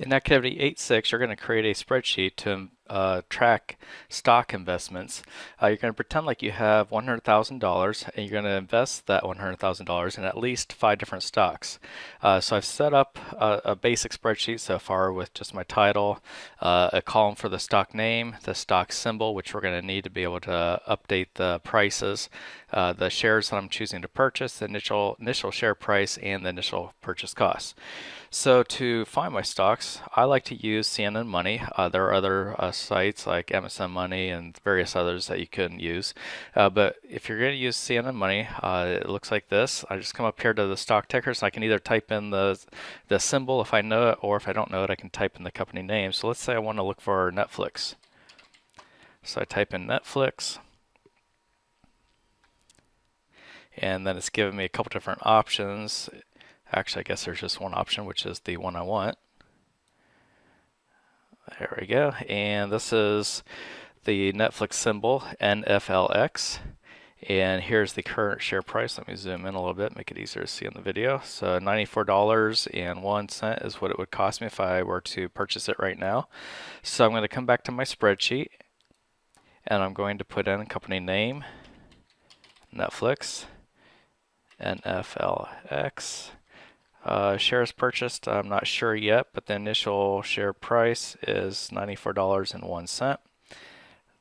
In activity 8.6, you're going to create a spreadsheet to track stock investments. You're going to pretend like you have $100,000 and you're going to invest that $100,000 in at least 5 different stocks. So I've set up a basic spreadsheet so far with just my title, a column for the stock name, the stock symbol, which we're going to need to be able to update the prices, the shares that I'm choosing to purchase, the initial share price, and the initial purchase cost. So to find my stocks, I like to use CNN Money. There are other sites like MSN Money and various others that you can use. But if you're going to use CNN Money, it looks like this. I just come up here to the stock ticker, so I can either type in the symbol if I know it, or if I don't know it, I can type in the company name. So let's say I want to look for Netflix. So I type in Netflix, and then it's giving me a couple different options. Actually, I guess there's just one option, which is the one I want. There we go. And this is the Netflix symbol, NFLX. And here's the current share price. Let me zoom in a little bit, make it easier to see in the video. So $94.01 is what it would cost me if I were to purchase it right now. So I'm going to come back to my spreadsheet, and I'm going to put in company name, Netflix, NFLX. Shares purchased, I'm not sure yet, but the initial share price is $94.01.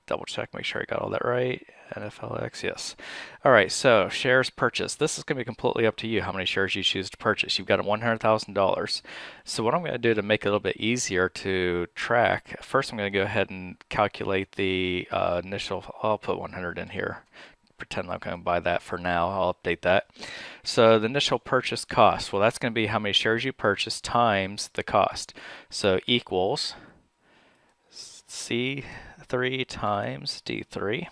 Double check, make sure I got all that right. NFLX, yes. All right, so shares purchased. This is going to be completely up to you how many shares you choose to purchase. You've got $100,000. So what I'm going to do to make it a little bit easier to track, first I'm going to go ahead and calculate the initial, I'll put 100 in here. Pretend I'm going to buy that for now. I'll update that. So the initial purchase cost, well, that's going to be how many shares you purchase times the cost. So equals C3 times D3.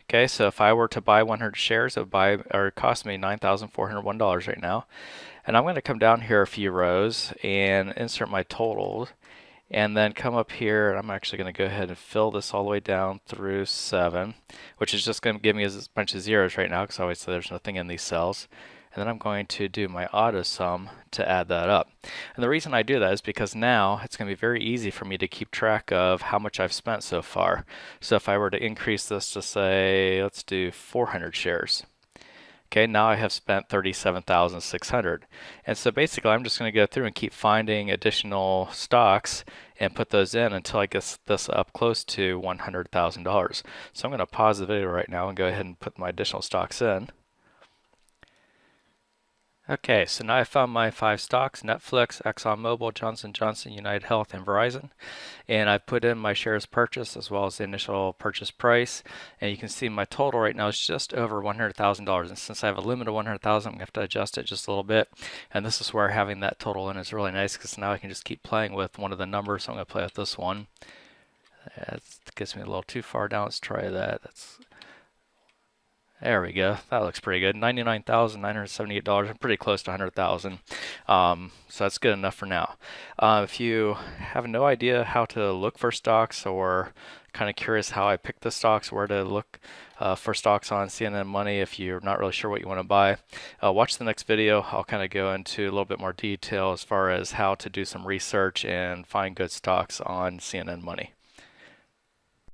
Okay, so if I were to buy 100 shares, it would cost me $9,401 right now. And I'm going to come down here a few rows and insert my totals. And then come up here, and I'm actually going to go ahead and fill this all the way down through 7, which is just going to give me a bunch of zeros right now because obviously there's nothing in these cells. And then I'm going to do my auto sum to add that up. And the reason I do that is because now it's going to be very easy for me to keep track of how much I've spent so far. So if I were to increase this to say, let's do 400 shares. Okay, now I have spent 37,600. And so basically I'm just going to go through and keep finding additional stocks and put those in until I get this up close to $100,000. So I'm going to pause the video right now and go ahead and put my additional stocks in. Okay, so now I found my 5 stocks: Netflix, ExxonMobil, Johnson & Johnson, United Health, and Verizon. And I've put in my shares purchased as well as the initial purchase price. And you can see my total right now is just over $100,000. And since I have a limit of 100,000, I'm going to have to adjust it just a little bit. And this is where having that total in is really nice because now I can just keep playing with one of the numbers. So I'm going to play with this one. That gets me a little too far down. Let's try that. There we go. That looks pretty good. $99,978. I'm pretty close to 100,000. So that's good enough for now. If you have no idea how to look for stocks or kind of curious how I pick the stocks, where to look for stocks on CNN Money, if you're not really sure what you want to buy, watch the next video. I'll kind of go into a little bit more detail as far as how to do some research and find good stocks on CNN Money.